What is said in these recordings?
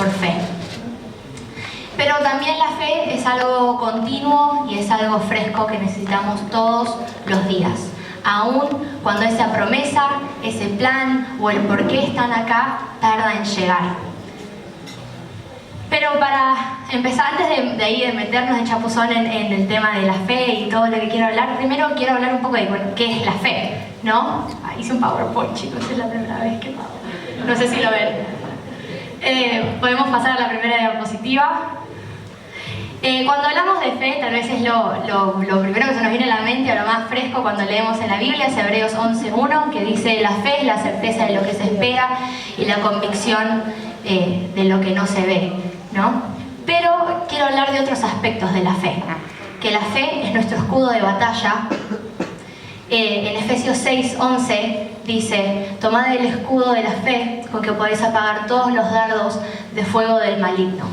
por fe. Pero también la fe es algo continuo y es algo fresco que necesitamos todos los días. Aún cuando esa promesa, ese plan o el por qué están acá tarda en llegar. Pero para empezar, antes de meternos de chapuzón en el tema de la fe y todo lo que quiero hablar, primero quiero hablar un poco de qué es la fe, ¿no? Hice un PowerPoint, chicos, es la primera vez que hago. No sé si lo ven. Podemos pasar a la primera diapositiva. Cuando hablamos de fe, tal vez es lo primero que se nos viene a la mente, o lo más fresco cuando leemos en la Biblia, es Hebreos 11:1, que dice: la fe es la certeza de lo que se espera y la convicción de lo que no se ve, ¿no? Pero quiero hablar de otros aspectos de la fe, que la fe es nuestro escudo de batalla. En Efesios 6:11 dice: tomad el escudo de la fe con que podéis apagar todos los dardos de fuego del maligno.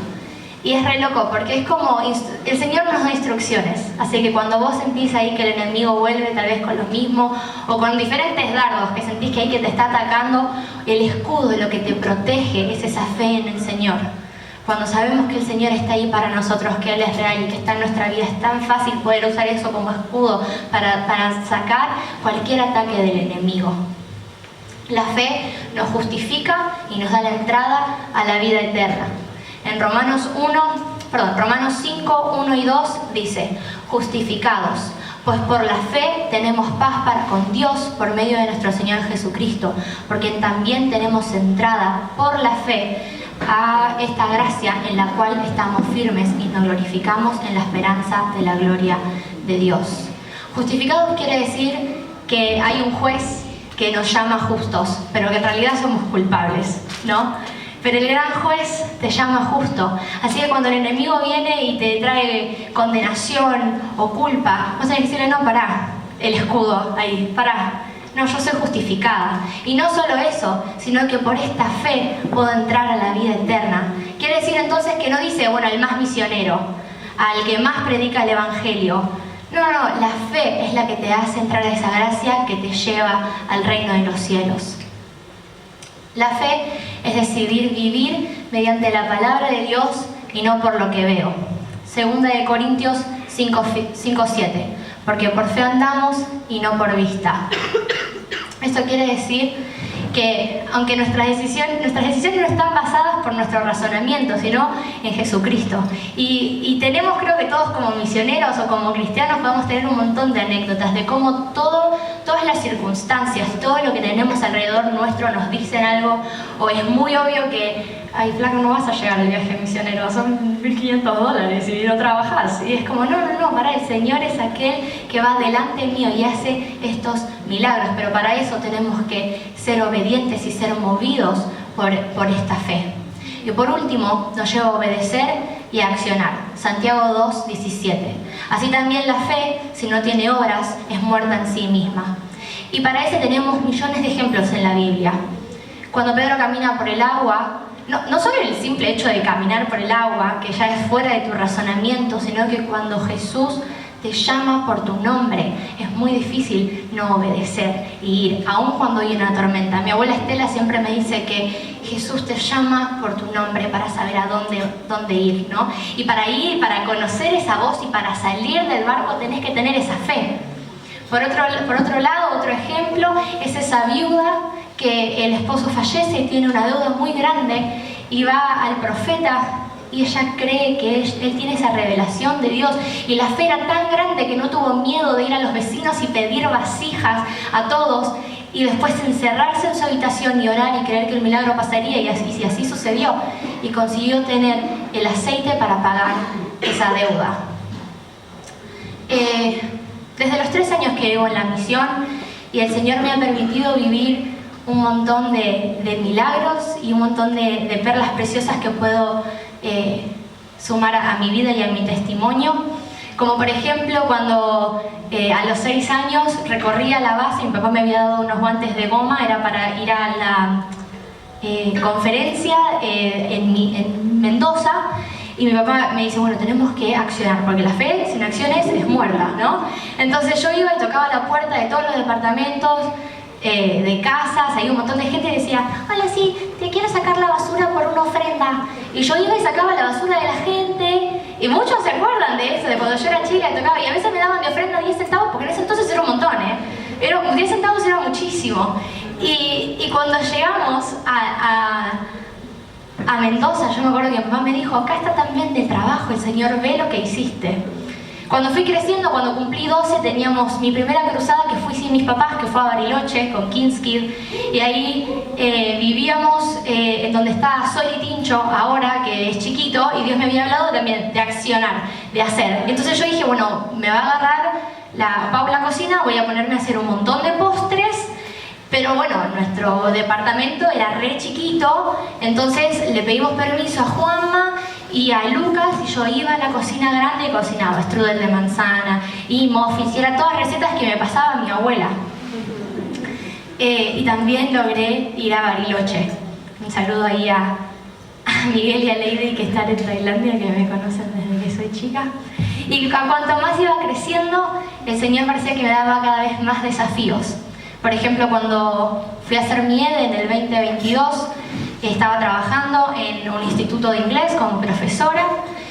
Y es re loco porque es como el Señor nos da instrucciones, así que cuando vos sentís ahí que el enemigo vuelve tal vez con lo mismo o con diferentes dardos que sentís que hay que te está atacando, el escudo de lo que te protege es esa fe en el Señor. Cuando sabemos que el Señor está ahí para nosotros, que Él es real y que está en nuestra vida, es tan fácil poder usar eso como escudo para sacar cualquier ataque del enemigo. La fe nos justifica y nos da la entrada a la vida eterna. En Romanos 5, 1 y 2 dice: justificados, pues por la fe tenemos paz para con Dios por medio de nuestro Señor Jesucristo, porque también tenemos entrada por la fe a esta gracia en la cual estamos firmes y nos glorificamos en la esperanza de la gloria de Dios. Justificados quiere decir que hay un juez que nos llama justos, pero que en realidad somos culpables, ¿no? Pero el gran juez te llama justo. Así que cuando el enemigo viene y te trae condenación o culpa, vos tenés que decirle: no, pará, el escudo ahí, pará. No, yo soy justificada. Y no solo eso, sino que por esta fe puedo entrar a la vida eterna. Quiere decir entonces que no dice, bueno, al más misionero, al que más predica el evangelio. No, la fe es la que te hace entrar a esa gracia que te lleva al reino de los cielos. La fe es decidir vivir mediante la palabra de Dios y no por lo que veo. Segunda de Corintios 5:7, porque por fe andamos y no por vista. Esto quiere decir que aunque nuestras decisiones no están basadas por nuestro razonamiento, sino en Jesucristo. Y tenemos, creo que todos como misioneros o como cristianos podemos tener un montón de anécdotas de cómo todas las circunstancias, todo lo que tenemos alrededor nuestro nos dicen algo, o es muy obvio que, ay, flaco, no vas a llegar al viaje misionero, son $1.500 y no trabajás. Y es como, no, para el Señor es aquel que va delante mío y hace estos milagros, pero para eso tenemos que ser obedientes y ser movidos por esta fe. Y por último, nos lleva a obedecer y a accionar. Santiago 2:17. Así también la fe, si no tiene obras, es muerta en sí misma. Y para eso tenemos millones de ejemplos en la Biblia. Cuando Pedro camina por el agua, no solo el simple hecho de caminar por el agua, que ya es fuera de tu razonamiento, sino que cuando Jesús te llama por tu nombre, es muy difícil no obedecer y ir, aun cuando hay una tormenta. Mi abuela Estela siempre me dice que Jesús te llama por tu nombre para saber a dónde ir, ¿no? Y para ir, para conocer esa voz y para salir del barco tenés que tener esa fe. Por otro lado, otro ejemplo es esa viuda que el esposo fallece y tiene una deuda muy grande y va al profeta y ella cree que él tiene esa revelación de Dios, y la fe era tan grande que no tuvo miedo de ir a los vecinos y pedir vasijas a todos y después encerrarse en su habitación y orar y creer que el milagro pasaría, y así sucedió, y consiguió tener el aceite para pagar esa deuda. Desde los 3 años que vivo en la misión, y el Señor me ha permitido vivir un montón de milagros y un montón de perlas preciosas que puedo sumar a mi vida y a mi testimonio. Como por ejemplo cuando a los 6 años recorría la base, mi papá me había dado unos guantes de goma, era para ir a la conferencia en Mendoza, y mi papá me dice, bueno, tenemos que accionar, porque la fe sin acciones es muerta, ¿no? Entonces yo iba y tocaba la puerta de todos los departamentos de casas, hay un montón de gente que decía, hola, sí, te quiero sacar la basura por una ofrenda. Y yo iba y sacaba la basura de la gente, y muchos se acuerdan de eso, de cuando yo era chica y tocaba, y a veces me daban de ofrenda 10 centavos, porque en ese entonces era un montón, 10 centavos era muchísimo. Y cuando llegamos a Mendoza, yo me acuerdo que mi papá me dijo, acá está también de trabajo, el Señor ve lo que hiciste. Cuando fui creciendo, cuando cumplí 12, teníamos mi primera cruzada que fui sin mis papás, que fue a Bariloche, con King's Kid, y ahí vivíamos en donde está Sol y Tincho, ahora que es chiquito, y Dios me había hablado también de accionar, de hacer. Entonces yo dije, bueno, me va a agarrar la Paula cocina, voy a ponerme a hacer un montón de postres, pero bueno, nuestro departamento era re chiquito, entonces le pedimos permiso a Juanma y a Lucas, y yo iba a la cocina grande y cocinaba strudel de manzana y muffins, y eran todas recetas que me pasaba mi abuela. Y también logré ir a Bariloche. Un saludo ahí a Miguel y a Lady, que están en Tailandia, que me conocen desde que soy chica. Y cuanto más iba creciendo, el Señor parecía que me daba cada vez más desafíos. Por ejemplo, cuando fui a hacer mi EDE en el 2022, estaba trabajando en un instituto de inglés como profesora,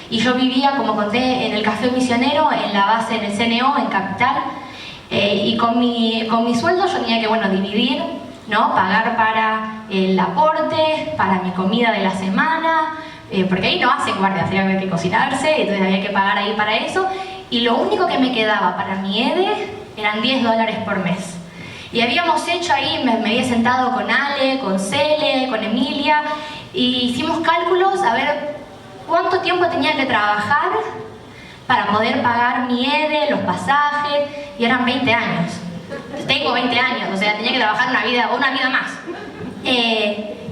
y yo vivía, como conté, en el Café Misionero, en la base del CNO, en Capital, y con mi sueldo yo tenía que, bueno, dividir, ¿no? Pagar para el aporte, para mi comida de la semana, porque ahí no hacen guardia, había que cocinarse, entonces había que pagar ahí para eso, y lo único que me quedaba para mi EDE eran $10 por mes. Y habíamos hecho ahí, me había sentado con Ale, con Cele, con Emilia, y hicimos cálculos a ver cuánto tiempo tenía que trabajar para poder pagar mi EDE, los pasajes, y eran 20 años. Tengo 20 años, o sea, tenía que trabajar una vida más.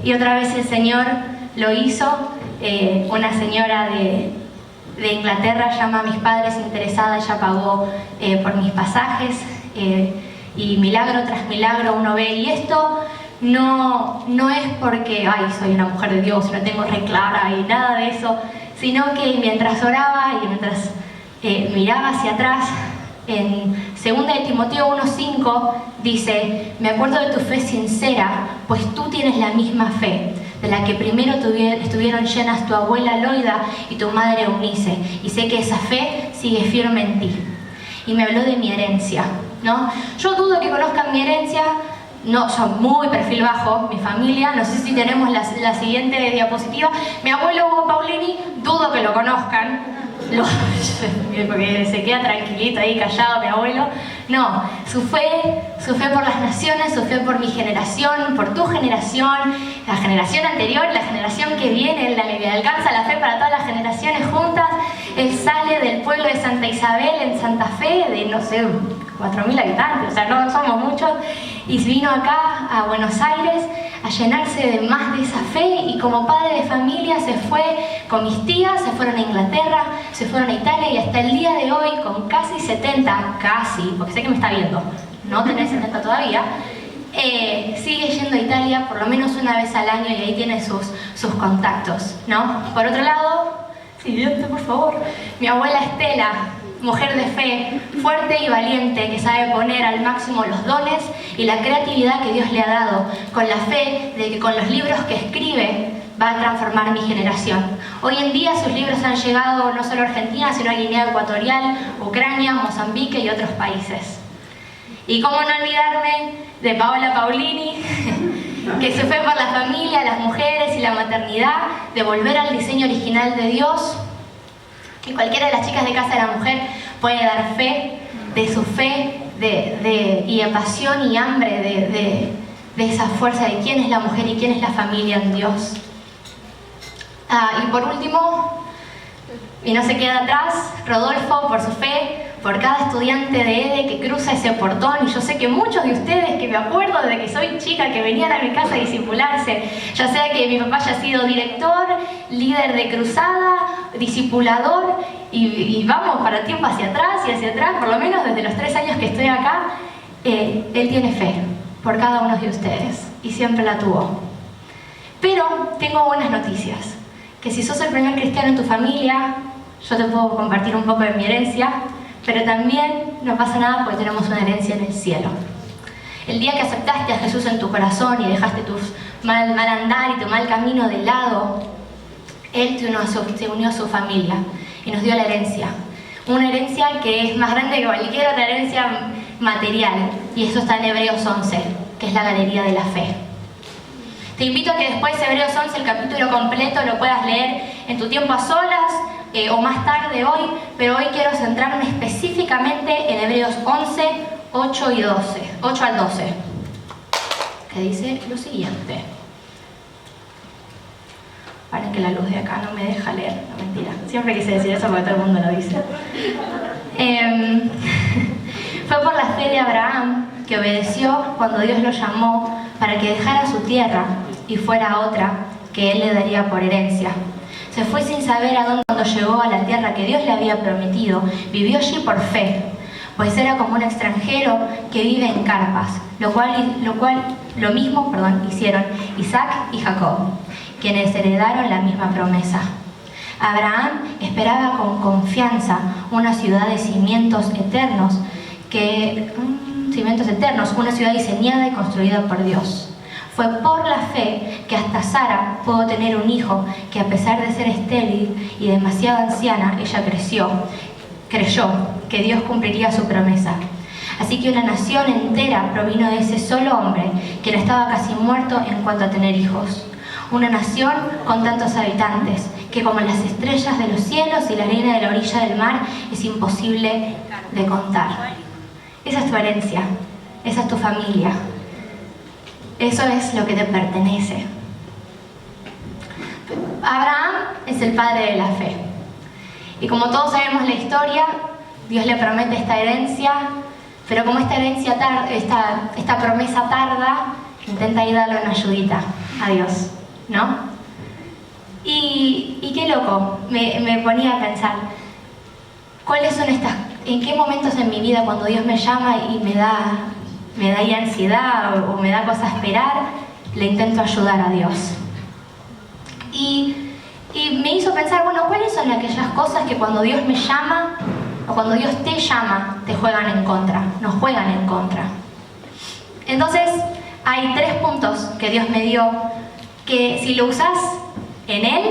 Y otra vez el Señor lo hizo. Una señora de Inglaterra llama a mis padres interesada, ella pagó por mis pasajes. Y milagro tras milagro uno ve, y esto no es porque, ay, soy una mujer de Dios, la tengo re clara y nada de eso, sino que mientras oraba y mientras miraba hacia atrás, en 2 de Timoteo 1:5 dice, me acuerdo de tu fe sincera, pues tú tienes la misma fe, de la que primero estuvieron llenas tu abuela Loida y tu madre Eunice, y sé que esa fe sigue firme en ti. Y me habló de mi herencia, ¿no? Yo dudo que conozcan mi herencia, no, son muy perfil bajo, mi familia, no sé si tenemos la siguiente diapositiva. Mi abuelo Hugo Paulini, dudo que lo conozcan, porque se queda tranquilito ahí, callado mi abuelo. No, su fe por las naciones, su fe por mi generación, por tu generación, la generación anterior, la generación que viene, la que alcanza la fe para todas las generaciones juntas. Él sale del pueblo de Santa Isabel en Santa Fe, de no sé, 4.000 habitantes, o sea, no somos muchos, y vino acá a Buenos Aires a llenarse de más de esa fe, y como padre de familia se fue con mis tías, se fueron a Inglaterra, se fueron a Italia, y hasta el día de hoy, con casi 70, porque sé que me está viendo, no tenés 70 todavía, sigue yendo a Italia por lo menos una vez al año, y ahí tiene sus contactos, ¿no? Por otro lado, siguiente por favor, mi abuela Estela, mujer de fe, fuerte y valiente, que sabe poner al máximo los dones y la creatividad que Dios le ha dado, con la fe de que con los libros que escribe va a transformar mi generación. Hoy en día sus libros han llegado no solo a Argentina, sino a Guinea Ecuatorial, Ucrania, Mozambique y otros países. Y cómo no olvidarme de Paola Paulini, que se fue por la familia, las mujeres y la maternidad, de volver al diseño original de Dios. Y cualquiera de las chicas de Casa de la Mujer puede dar fe de su fe y de pasión y hambre de esa fuerza de quién es la mujer y quién es la familia en Dios. Y por último, y no se queda atrás, Rodolfo, por su fe, por cada estudiante de EDE que cruza ese portón. Y yo sé que muchos de ustedes, que me acuerdo desde que soy chica, que venían a mi casa a discipularse, ya sea que mi papá haya sido director, líder de cruzada, discipulador, y vamos para tiempo hacia atrás y hacia atrás, por lo menos desde los 3 años que estoy acá, él tiene fe por cada uno de ustedes, y siempre la tuvo. Pero tengo buenas noticias, que si sos el primer cristiano en tu familia, yo te puedo compartir un poco de mi herencia, pero también no pasa nada porque tenemos una herencia en el cielo. El día que aceptaste a Jesús en tu corazón y dejaste tu mal andar y tu mal camino de lado, Él se unió a su familia y nos dio la herencia. Una herencia que es más grande que cualquier otra herencia material. Y eso está en Hebreos 11, que es la galería de la fe. Te invito a que después de Hebreos 11, el capítulo completo, lo puedas leer en tu tiempo a solas o más tarde hoy, pero hoy quiero centrarme específicamente en Hebreos 11, 8 al 12, que dice lo siguiente. Para que la luz de acá no me deja leer, no, mentira. Siempre quise decir eso porque todo el mundo lo dice. Fue por la fe de Abraham que obedeció cuando Dios lo llamó para que dejara su tierra y fuera a otra que Él le daría por herencia. Se fue sin saber a dónde. Cuando llegó a la tierra que Dios le había prometido, vivió allí por fe, pues era como un extranjero que vive en carpas, lo mismo hicieron Isaac y Jacob, quienes heredaron la misma promesa. Abraham esperaba con confianza una ciudad de cimientos eternos, una ciudad diseñada y construida por Dios. Fue por la fe que hasta Sara pudo tener un hijo que, a pesar de ser estéril y demasiado anciana, ella creyó que Dios cumpliría su promesa. Así que una nación entera provino de ese solo hombre, quien estaba casi muerto en cuanto a tener hijos. Una nación con tantos habitantes, que como las estrellas de los cielos y la arena de la orilla del mar, es imposible de contar. Esa es tu herencia, esa es tu familia. Eso es lo que te pertenece. Abraham es el padre de la fe. Y como todos sabemos la historia, Dios le promete esta herencia, pero como esta promesa tarda, intenta ir darle una ayudita a Dios, ¿no? Y qué loco, me ponía a pensar, ¿en qué momentos en mi vida cuando Dios me llama y me da ahí ansiedad o me da cosa a esperar, le intento ayudar a Dios? Y me hizo pensar, bueno, ¿cuáles son aquellas cosas que cuando Dios me llama o cuando Dios te llama, nos juegan en contra? Entonces, hay 3 puntos que Dios me dio, que si lo usas en Él,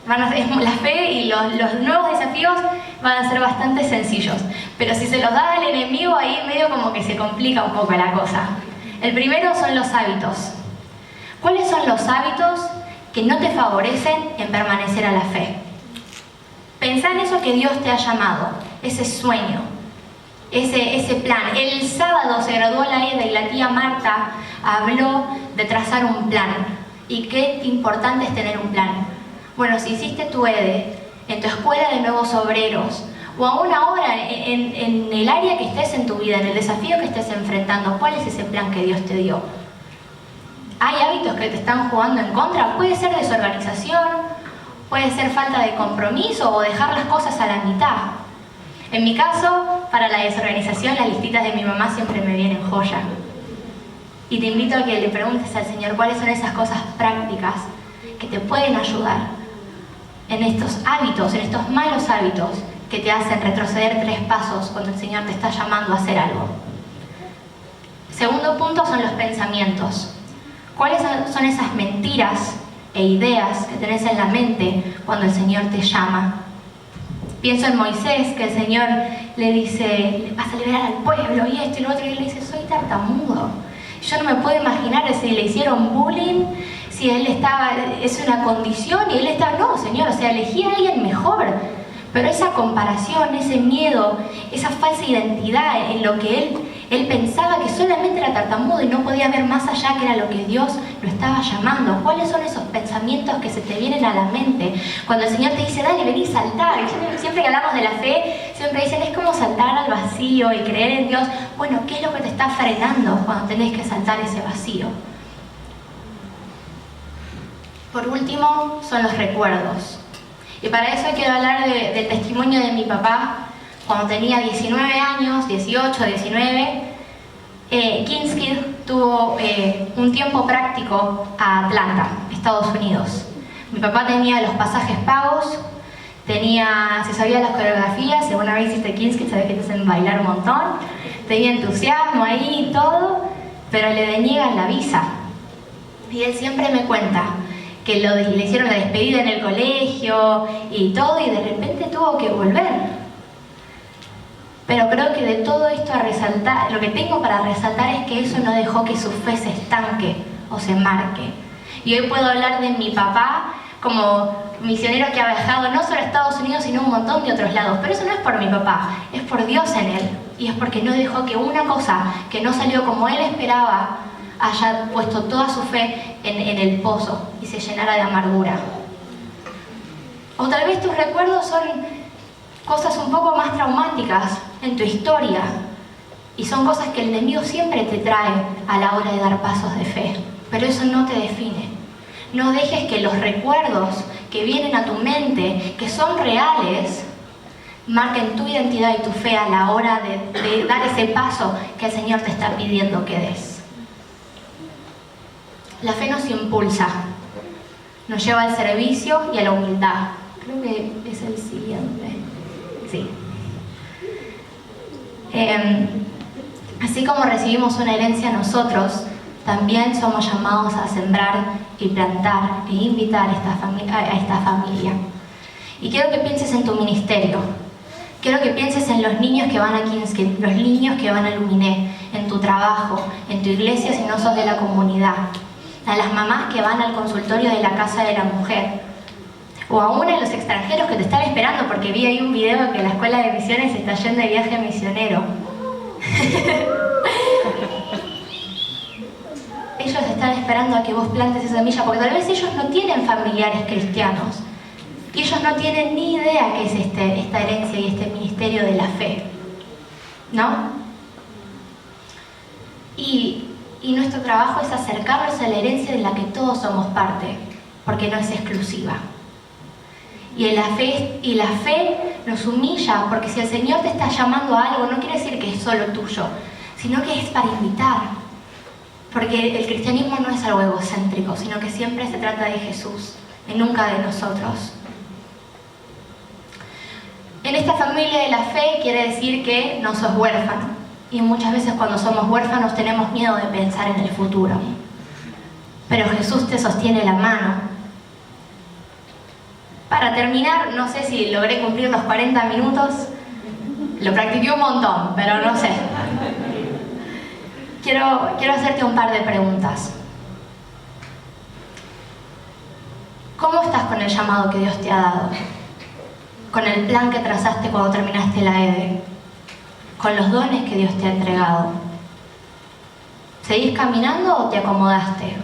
la fe y los nuevos desafíos van a ser bastante sencillos. Pero si se los da al enemigo, ahí medio como que se complica un poco la cosa. El primero son los hábitos. ¿Cuáles son los hábitos que no te favorecen en permanecer a la fe? Pensá en eso que Dios te ha llamado, ese sueño, ese plan. El sábado se graduó la Eda y la tía Marta habló de trazar un plan. ¿Y qué importante es tener un plan? Bueno, si hiciste tu EDE en tu escuela de nuevos obreros, o aún ahora en el área que estés en tu vida, en el desafío que estés enfrentando, ¿cuál es ese plan que Dios te dio? ¿Hay hábitos que te están jugando en contra? Puede ser desorganización, puede ser falta de compromiso o dejar las cosas a la mitad. En mi caso, para la desorganización, las listitas de mi mamá siempre me vienen joya. Y te invito a que le preguntes al Señor cuáles son esas cosas prácticas que te pueden ayudar en estos hábitos, en estos malos hábitos que te hacen retroceder 3 pasos cuando el Señor te está llamando a hacer algo. Segundo punto son los pensamientos. ¿Cuáles son esas mentiras e ideas que tenés en la mente cuando el Señor te llama? Pienso en Moisés, que el Señor le dice, vas a liberar al pueblo y esto y lo otro, y él le dice, soy tartamudo. Yo no me puedo imaginar si le hicieron bullying, si él es una condición y él está, no, Señor, elegí a alguien mejor. Pero esa comparación, ese miedo, esa falsa identidad en lo que él pensaba que solamente era tartamudo y no podía ver más allá que era lo que Dios lo estaba llamando. ¿Cuáles son esos pensamientos que se te vienen a la mente cuando el Señor te dice, dale, vení, saltar? Y siempre que hablamos de la fe, siempre dicen, es como saltar al vacío y creer en Dios. Bueno, ¿qué es lo que te está frenando cuando tenés que saltar ese vacío? Por último, son los recuerdos. Y para eso quiero hablar del testimonio de mi papá. Cuando tenía 19 años, 18, 19, Kinskid tuvo un tiempo práctico a Atlanta, Estados Unidos. Mi papá tenía los pasajes pagos, se sabía las coreografías. Si alguna vez hiciste Kinskid, sabés que te hacen bailar un montón. Tenía entusiasmo ahí y todo. pero le deniegan la visa. Y él siempre me cuenta que le hicieron la despedida en el colegio y todo, y de repente tuvo que volver. Pero creo que de todo esto a resaltar, lo que tengo para resaltar es que eso no dejó que su fe se estanque o se marque. Y hoy puedo hablar de mi papá como misionero que ha viajado no solo a Estados Unidos, sino a un montón de otros lados. Pero eso no es por mi papá, es por Dios en él. Y es porque no dejó que una cosa que no salió como él esperaba haya puesto toda su fe en el pozo y se llenara de amargura. O tal vez tus recuerdos son cosas un poco más traumáticas en tu historia, y son cosas que el enemigo siempre te trae a la hora de dar pasos de fe, pero eso no te define. No dejes que los recuerdos que vienen a tu mente, que son reales, marquen tu identidad y tu fe a la hora de dar ese paso que el Señor te está pidiendo que des. La fe nos impulsa, nos lleva al servicio y a la humildad. Creo que es el siguiente. Sí. Así como recibimos una herencia nosotros, también somos llamados a sembrar y plantar e invitar a esta familia. Y quiero que pienses en tu ministerio. Quiero que pienses en los niños que van a Kingsgate, los niños que van a Luminé, en tu trabajo, en tu iglesia si no sos de la comunidad, a las mamás que van al consultorio de la Casa de la Mujer, o aún a los extranjeros que te están esperando, porque vi ahí un video que la Escuela de Misiones está yendo de viaje misionero. Ellos están esperando a que vos plantes esa semilla, porque tal vez ellos no tienen familiares cristianos y ellos no tienen ni idea qué es esta herencia y este ministerio de la fe, ¿no? Y nuestro trabajo es acercarnos a la herencia de la que todos somos parte, porque no es exclusiva. Y la fe nos humilla, porque si el Señor te está llamando a algo, no quiere decir que es solo tuyo, sino que es para invitar. Porque el cristianismo no es algo egocéntrico, sino que siempre se trata de Jesús y nunca de nosotros. En esta familia de la fe quiere decir que no sos huérfano. Y muchas veces cuando somos huérfanos tenemos miedo de pensar en el futuro. Pero Jesús te sostiene la mano. Para terminar, no sé si logré cumplir los 40 minutos. Lo practiqué un montón, pero no sé. Quiero hacerte un par de preguntas. ¿Cómo estás con el llamado que Dios te ha dado? ¿Con el plan que trazaste cuando terminaste la EDE? ¿Con los dones que Dios te ha entregado? ¿Seguís caminando o te acomodaste?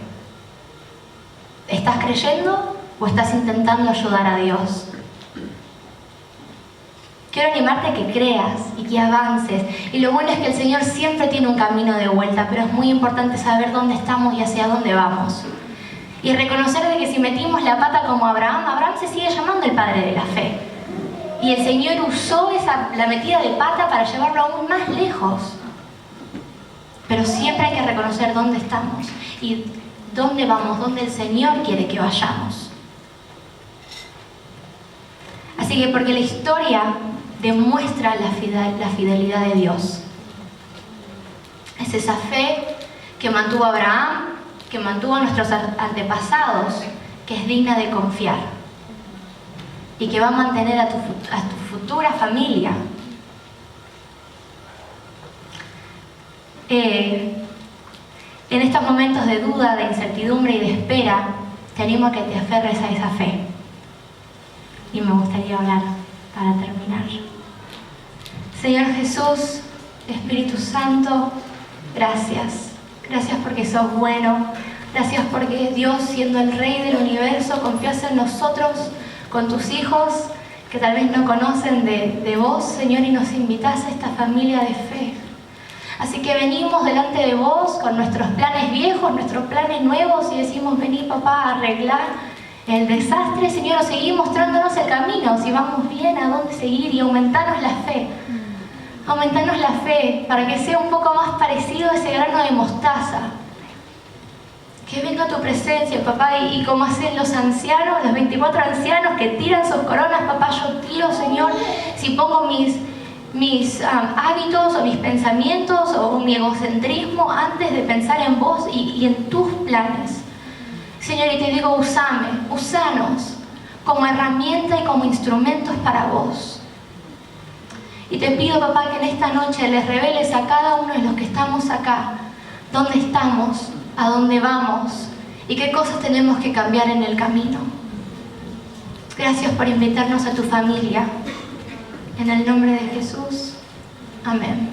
¿Estás creyendo o estás intentando ayudar a Dios? Quiero animarte a que creas y que avances. Y lo bueno es que el Señor siempre tiene un camino de vuelta, pero es muy importante saber dónde estamos y hacia dónde vamos. Y reconocer de que si metimos la pata como Abraham se sigue llamando el padre de la fe. Y el Señor usó la metida de pata para llevarlo aún más lejos. Pero siempre hay que reconocer dónde estamos y dónde vamos, dónde el Señor quiere que vayamos. Así que porque la historia demuestra la fidelidad de Dios. Es esa fe que mantuvo a Abraham, que mantuvo a nuestros antepasados, que es digna de confiar y que va a mantener a tu futura familia. En estos momentos de duda, de incertidumbre y de espera, te animo a que te aferres a esa fe. Y me gustaría hablar para terminar. Señor Jesús, Espíritu Santo, gracias. Gracias porque sos bueno. Gracias porque Dios, siendo el Rey del universo, confías en nosotros, con tus hijos, que tal vez no conocen de vos, Señor, y nos invitas a esta familia de fe. Así que venimos delante de vos con nuestros planes viejos, nuestros planes nuevos, y decimos, vení papá a arreglar el desastre, Señor, o seguir mostrándonos el camino, si vamos bien, a dónde seguir, y aumentarnos la fe. Aumentarnos la fe para que sea un poco más parecido a ese grano de mostaza. Que venga tu presencia, papá, y como hacen los ancianos, los 24 ancianos que tiran sus coronas, papá, yo tiro, Señor, si pongo mis hábitos o mis pensamientos o mi egocentrismo antes de pensar en vos y en tus planes. Señor, y te digo, úsanos como herramienta y como instrumentos para vos. Y te pido, papá, que en esta noche les reveles a cada uno de los que estamos acá dónde estamos, a dónde vamos y qué cosas tenemos que cambiar en el camino. Gracias por invitarnos a tu familia. En el nombre de Jesús. Amén.